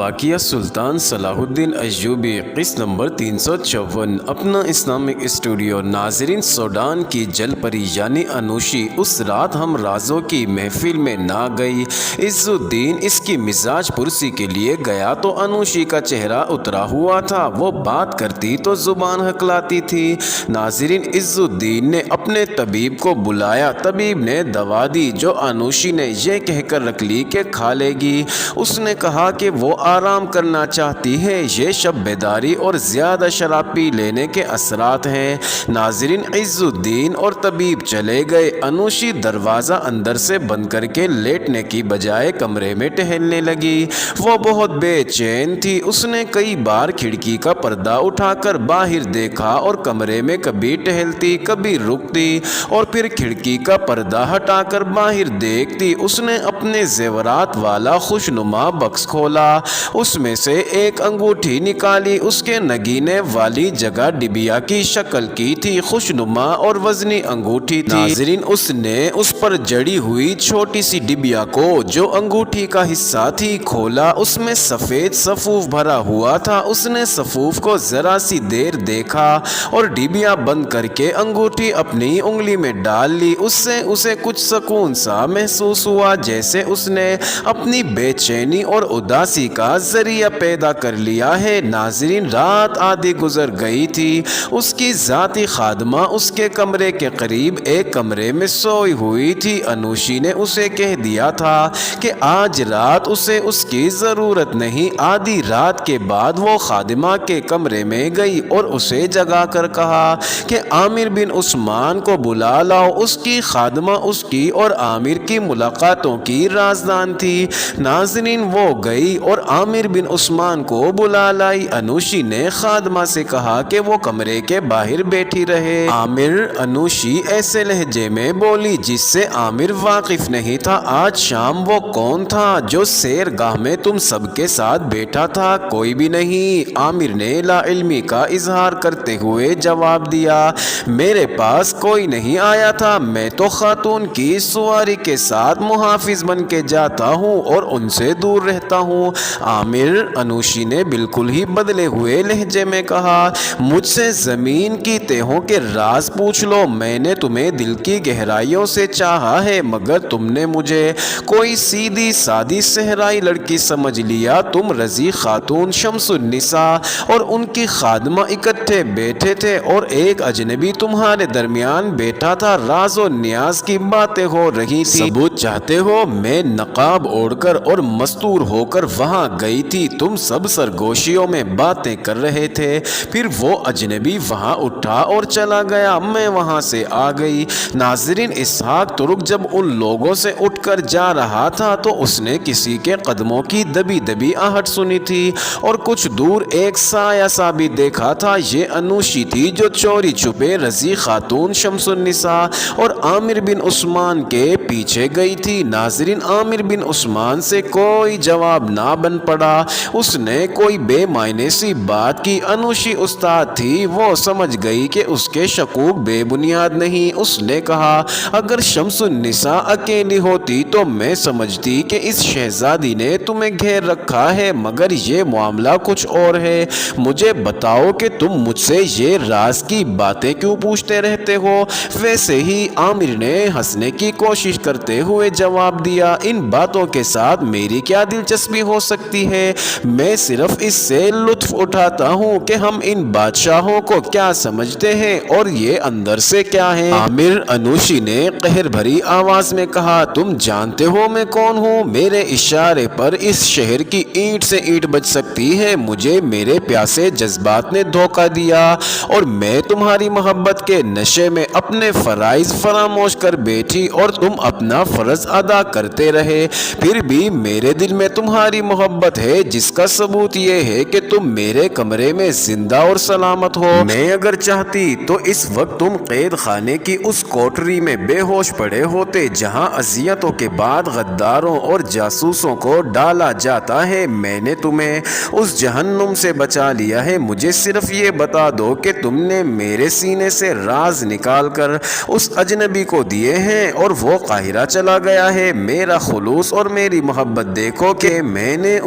واقعہ سلطان صلاح الدین ایوبی قسط نمبر 354 اپنا اسلامک اسٹوڈیو۔ ناظرین، سوڈان کی جل پری یعنی انوشی اس رات ہم رازوں کی محفل میں نہ گئی۔ عز الدین اس کی مزاج پرسی کے لیے گیا تو انوشی کا چہرہ اترا ہوا تھا، وہ بات کرتی تو زبان ہکلاتی تھی۔ ناظرین، عز الدین نے اپنے طبیب کو بلایا، طبیب نے دوا دی جو انوشی نے یہ کہہ کر رکھ لی کہ کھا لے گی۔ اس نے کہا کہ وہ آرام کرنا چاہتی ہے، یہ شب بیداری اور زیادہ شراب پی لینے کے اثرات ہیں۔ ناظرین، عز الدین اور طبیب چلے گئے۔ انوشی دروازہ اندر سے بند کر کے لیٹنے کی بجائے کمرے میں ٹہلنے لگی۔ وہ بہت بے چین تھی، اس نے کئی بار کھڑکی کا پردہ اٹھا کر باہر دیکھا اور کمرے میں کبھی ٹہلتی کبھی رکتی اور پھر کھڑکی کا پردہ ہٹا کر باہر دیکھتی۔ اس نے اپنے زیورات والا خوشنما بکس کھولا، اس میں سے ایک انگوٹھی نکالی، اس کے نگینے والی جگہ ڈبیا کی شکل کی تھی، خوشنما اور وزنی انگوٹھی تھی۔ ناظرین، اس نے اس پر جڑی ہوئی چھوٹی سی ڈبیا کو جو انگوٹھی کا حصہ تھی کھولا، اس میں سفید سفوف بھرا ہوا تھا۔ اس نے سفوف کو ذرا سی دیر دیکھا اور ڈبیا بند کر کے انگوٹھی اپنی انگلی میں ڈال لی۔ اس سے اسے کچھ سکون سا محسوس ہوا، جیسے اس نے اپنی بے چینی اور اداسی کا ذریعہ پیدا کر لیا ہے۔ ناظرین، رات آدھی گزر گئی تھی، اس کی ذاتی خادمہ اس کے کمرے کے قریب ایک کمرے میں سوئی ہوئی تھی۔ انوشی نے اسے کہہ دیا تھا کہ آج رات اسے اس کی ضرورت نہیں۔ آدھی رات کے بعد وہ خادمہ کے کمرے میں گئی اور اسے جگا کر کہا کہ عامر بن عثمان کو بلا لاؤ۔ اس کی خادمہ اس کی اور عامر کی ملاقاتوں کی رازدان تھی۔ ناظرین، وہ گئی اور عامر بن عثمان کو بلا لائی۔ انوشی نے خادمہ سے کہا کہ وہ کمرے کے باہر بیٹھی رہے۔ عامر، انوشی ایسے لہجے میں بولی جس سے عامر واقف نہیں تھا۔ آج شام وہ کون تھا جو سیر گاہ میں تم سب کے ساتھ بیٹھا تھا؟ کوئی بھی نہیں، عامر نے لا علمی کا اظہار کرتے ہوئے جواب دیا۔ میرے پاس کوئی نہیں آیا تھا، میں تو خاتون کی سواری کے ساتھ محافظ بن کے جاتا ہوں اور ان سے دور رہتا ہوں۔ عامر، انوشی نے بالکل ہی بدلے ہوئے لہجے میں کہا، مجھ سے زمین کی تہوں کے راز پوچھ لو، میں نے تمہیں دل کی گہرائیوں سے چاہا ہے مگر تم نے مجھے کوئی سیدھی سادی صحرائی لڑکی سمجھ لیا۔ تم رضی خاتون شمس النساء اور ان کی خادمہ اکٹھے بیٹھے تھے اور ایک اجنبی تمہارے درمیان بیٹھا تھا، راز و نیاز کی باتیں ہو رہی تھی۔ ثبوت چاہتے ہو؟ میں نقاب اوڑھ کر اور مستور ہو کر وہاں گئی تھی، تم سب سرگوشیوں میں باتیں کر رہے تھے، پھر وہ اجنبی وہاں اٹھا اور چلا گیا، میں وہاں سے آ گئی۔ ناظرین، اسحاق ترک جب ان لوگوں سے اٹھ کر جا رہا تھا تو اس نے کسی کے قدموں کی دبی دبی آہٹ سنی تھی اور کچھ دور ایک سایہ سا بھی دیکھا تھا۔ یہ انوشی تھی جو چوری چھپے رضی خاتون شمس النساء اور عامر بن عثمان کے پیچھے گئی تھی۔ ناظرین، عامر بن عثمان سے کوئی جواب نہ بن پڑا، اس نے کوئی بے معنی سی بات کی۔ انوشی استاد تھی، وہ سمجھ گئی کہ اس کے شکوک بے بنیاد نہیں۔ اس نے کہا، اگر شمس النساء اکیلی ہوتی تو میں سمجھتی کہ اس شہزادی نے تمہیں گھیر رکھا ہے، مگر یہ معاملہ کچھ اور ہے۔ مجھے بتاؤ کہ تم مجھ سے یہ راز کی باتیں کیوں پوچھتے رہتے ہو؟ ویسے ہی عامر نے ہنسنے کی کوشش کرتے ہوئے جواب دیا، ان باتوں کے ساتھ میری کیا دلچسپی ہو سکتی ہے؟ میں صرف اس سے لطف اٹھاتا ہوں کہ ہم ان بادشاہوں کو کیا سمجھتے ہیں اور یہ اندر سے کیا ہیں۔ عامر، انوشی نے قہر بھری آواز میں کہا، تم جانتے ہو میں کون ہوں؟ میرے اشارے پر اس شہر کی اینٹ سے اینٹ بچ سکتی ہے۔ مجھے میرے پیاسے جذبات نے دھوکہ دیا اور میں تمہاری محبت کے نشے میں اپنے فرائض فراموش کر بیٹھی اور تم اپنا فرض ادا کرتے رہے۔ پھر بھی میرے دل میں تمہاری محبت ہے، جس کا ثبوت یہ ہے کہ تم میرے کمرے میں زندہ اور سلامت ہو۔ میں اگر چاہتی تو اس وقت تم قید خانے کی اس کوٹری میں بے ہوش پڑے ہوتے جہاں اذیتوں کے بعد غداروں اور جاسوسوں کو ڈالا جاتا ہے۔ میں نے تمہیں اس جہنم سے بچا لیا ہے۔ مجھے صرف یہ بتا دو کہ تم نے میرے سینے سے راز نکال کر اس اجنبی کو دیے ہیں اور وہ قاہرہ چلا گیا ہے۔ میرا خلوص اور میری محبت دیکھو کہ میں نے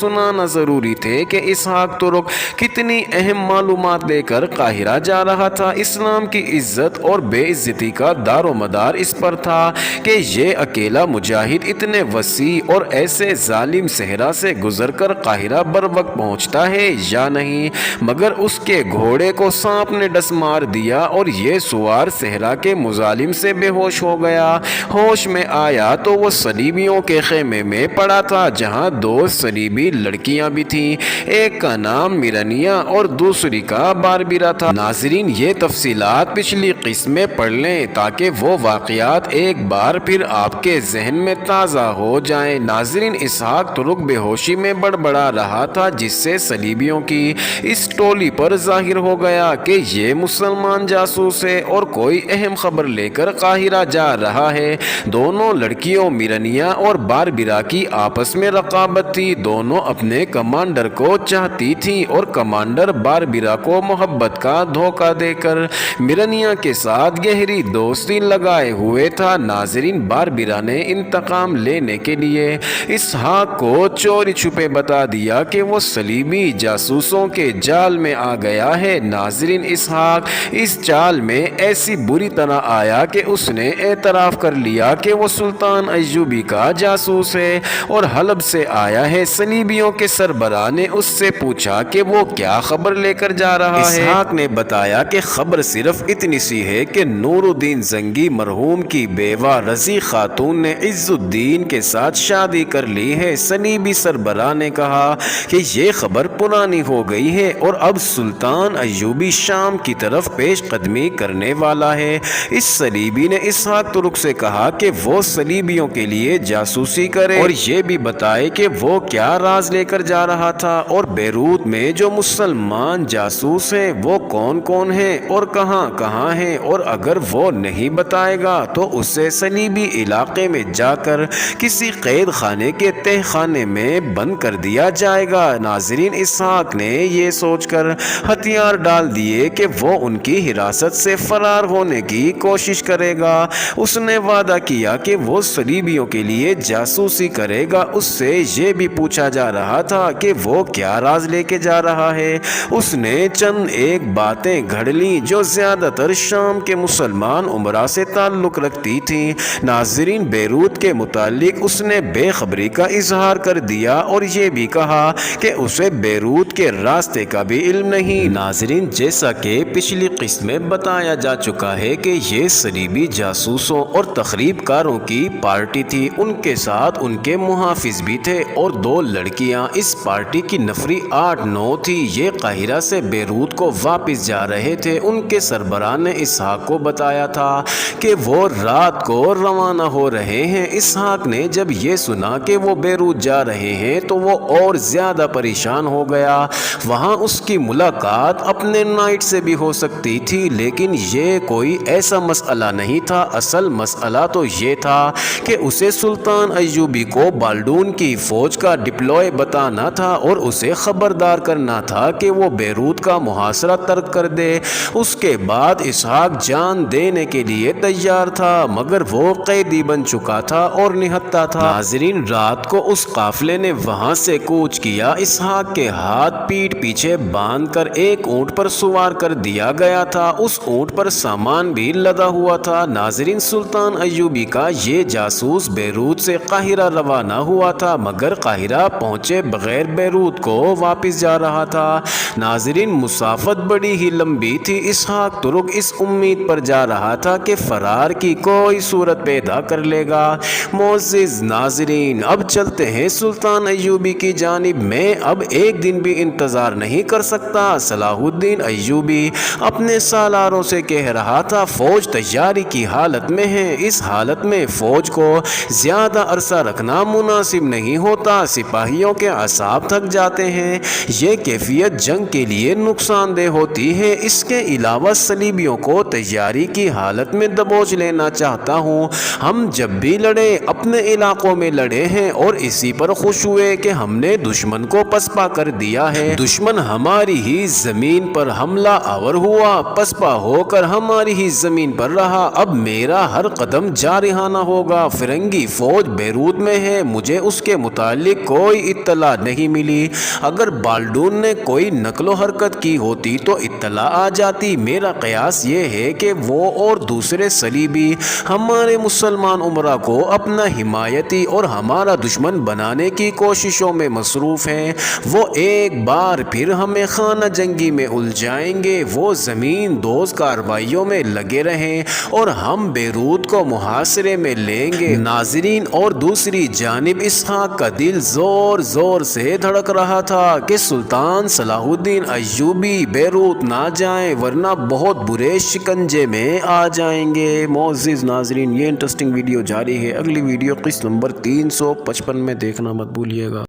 سنانا ضروری تھے کہ اسحاق ترک کتنی اہم معلومات لے کر قاہرہ جا رہا تھا۔ اسلام کی عزت اور بے عزتی کا دار و مدار اس پر تھا کہ یہ اکیلا مجاہد اتنے وسیع اور ایسے ظالم صحرا سے گزر کر قاہرہ بر وقت پہنچتا ہے یا نہیں، مگر اس کے گھوڑے کو سانپ نے ڈس مار دیا اور یہ سوار صحرا کے مظالم سے بے ہوش ہو گیا۔ ہوش میں آیا تو وہ صلیبیوں کے خیمے میں پڑا تھا، جہاں دو صلیبی لڑکیاں بھی تھیں، ایک کا نام میرانیہ اور دوسری کا باربرا تھا۔ ناظرین، یہ تفصیلات پچھلی قسط میں پڑھ لیں تاکہ وہ واقعات ایک بار پھر آپ کے ذہن میں تازہ ہو جائیں۔ ناظرین، اسحاق ترک بے ہوشی میں بڑبڑا رہا تھا، جس سے صلیبیوں کی اس ٹولی پر ظاہر ہو گیا کہ یہ مسلمان جاسوس ہے اور کوئی اہم خبر لے کر قاہرہ جا رہا ہے۔ دونوں لڑکیوں میرانیہ اور باربرا کی آپس میں رقابت تھی، دونوں اپنے کمانڈر کو چاہتی تھیں اور کمانڈر باربرا کو محبت کا دھوکہ دے کر میرانیہ کے ساتھ گہری دوستی لگائے ہوئے تھا۔ ناظرین، باربرا نے انتقام لینے کے لیے اسحاق کو چوری چھپے بتا دیا کہ وہ صلیبی جاسوسوں کے جال میں آ گیا ہے۔ ناظرین، اسحاق اس جال میں ایسی بری طرح آیا کہ اس نے اعتراف کر لیا کہ وہ سلطان ایوبی کا جاسوس ہے اور حلب سے آیا ہے۔ صلیبیوں کے سربراہ نے اس سے پوچھا کہ وہ کیا خبر لے کر جا رہا ہے۔ اسحاق نے بتایا کہ خبر صرف اتنی سی ہے کہ نور الدین زنگی مرحوم کی بیوہ رضی خاتون نے عز الدین کے ساتھ شادی کر لی ہے۔ صلیبی سربراہ نے کہا کہ یہ خبر پرانی ہو گئی ہے اور اب سلطان ایوبی شام کی طرف پیش قدمی کرنے والا ہے۔ اس صلیبی نے اسحاق ترک سے کہا کہ وہ صلیبیوں کے لیے جاسوسی کرے اور یہ بھی بتائے کہ وہ کیا راز لے کر جا رہا تھا اور بیروت میں جو مسلمان جاسوس ہیں وہ کون کون ہیں اور کہاں کہاں ہیں، اور اگر وہ نہیں بتائے گا تو اسے صلیبی علاقے میں جا کر کسی قید خانے کے تہ خانے میں بند کر دیا جائے گا۔ ناظرین، اسحاق نے یہ سوچ کر ہتھیار ڈال دیے کہ وہ ان کی حراست سے فرار ہونے کی کوشش کرے گا۔ اس نے وعدہ کیا کہ وہ صلیبیوں کے لیے جاسوسی کرے گا۔ اس سے یہ بھی پوچھا جا رہا تھا کہ وہ کیا راز لے کے جا رہا ہے۔ اس نے چند ایک باتیں گھڑ لیں جو زیادہ تر شام کے مسلمان امراء سے تعلق رکھتی تھیں۔ ناظرین، بیروت کے متعلق اس نے بے خبری کا اظہار کر دیا اور یہ بھی کہا کہ اسے بیروت کے راستے کا بھی علم نہیں۔ ناظرین، جیسا کہ پچھلی قسط میں بتایا جا چکا ہے کہ یہ صلیبی جاسوسوں اور تخریب کاروں کی پارٹی تھی، ان کے ساتھ ان کے محافظ بھی تھے اور دو لڑکیاں۔ اس پارٹی کی نفری 8-9 تھی۔ یہ قاہرہ سے بیروت کو واپس جا رہے تھے۔ ان کے سربراہ نے اسحاق کو بتایا تھا کہ وہ رات کو روانہ ہو رہے ہیں۔ اسحاق نے جب یہ سنا کہ وہ بیروت جا رہے ہیں تو وہ اور زیادہ پریشان ہو گیا۔ وہاں اس کی ملاقات اپنے نائٹ سے بھی ہو سکتی تھی، لیکن یہ کوئی ایسا مسئلہ نہیں تھا۔ اصل مسئلہ تو یہ تھا کہ اسے سلطان ایوبی کو بالڈون کی فوج کا ڈپلوئے بتانا تھا اور اسے خبردار کرنا تھا کہ وہ بیروت کا محاصرہ ترک کر دے۔ اس کے بعد اسحاق جان دینے کے لیے تیار تھا، مگر وہ قیدی بن چکا تھا اور نہتا تھا۔ ناظرین، رات کو اس قافلے نے وہاں سے کوچ کیا۔ اسحاق کے ہاتھ پیٹھ پیچھے باندھ کر ایک اونٹ پر سوار کر دیا گیا تھا۔ اس اونٹ پر سامان بھی لدا ہوا تھا۔ ناظرین، سلطان ایوبی کا یہ جاسوس بیروت سے قاہرہ روانہ ہوا تھا، مگر قاہرہ پہنچے بغیر بیروت کو واپس جا رہا تھا۔ ناظرین، مسافت بڑی ہی لمبی تھی۔ اسحاق ترک اس امید پر جا رہا تھا کہ فرار کی کوئی صورت پیدا کر لے گا۔ معزز ناظرین، اب چلتے ہیں سلطان ایوبی کی جانب۔ میں اب ایک دن بھی انتظار نہیں کر سکتا۔ صلاح الدین ایوبی اپنے سالاروں سے کہہ رہا تھا، فوج تیاری کی حالت میں ہے۔ اس حالت میں فوج کو زیادہ عرصہ رکھنا مناسب نہیں ہوتا۔ سپاہیوں کے اعصاب تھک جاتے ہیں۔ یہ کیفیت جنگ کے لیے نقصان دہ ہوتی ہے۔ اس کے علاوہ صلیبیوں کو تیاری کی حالت میں دبوچ لینا چاہتا ہوں۔ ہم جب بھی لڑے اپنے علاقوں میں لڑے ہیں اور اسی پر خوش ہوئے کہ ہم نے دشمن کو پسپا کر دیا ہے۔ دشمن ہماری ہی زمین پر حملہ آور ہوا، پسپا ہو کر ہماری ہی زمین پر رہا۔ اب میرا ہر قدم جارحانہ ہوگا۔ فرنگی فوج بیروت میں ہے، مجھے اس کے متعلق کوئی اطلاع نہیں ملی۔ اگر بالڈون نے کوئی نقل و حرکت کی ہوتی تو اطلاع آ جاتی۔ میرا قیاس یہ ہے کہ وہ اور دوسرے صلیبی ہمارے مسلمان امراء کو اپنا حمایتی اور ہمارا دشمن بنانے کی کوششوں میں مصروف ہیں۔ وہ ایک بار پھر ہمیں خانہ جنگی میں الجھائیں گے۔ وہ زمین دوز کارروائیوں میں لگے رہیں اور ہم بیروت کو محاصرے میں لیں گے۔ ناظرین، اور دوسری جانب اسحاق کا دل زور زور سے دھڑک رہا تھا کہ سلطان صلاح الدین ایوبی بیروت نہ جائیں ورنہ بہت برے شکنجے میں آ جائیں گے۔ معزز ناظرین، یہ انٹرسٹنگ ویڈیو جاری ہے۔ اگلی ویڈیو قسط نمبر 355 میں دیکھنا مت بھولیے گا۔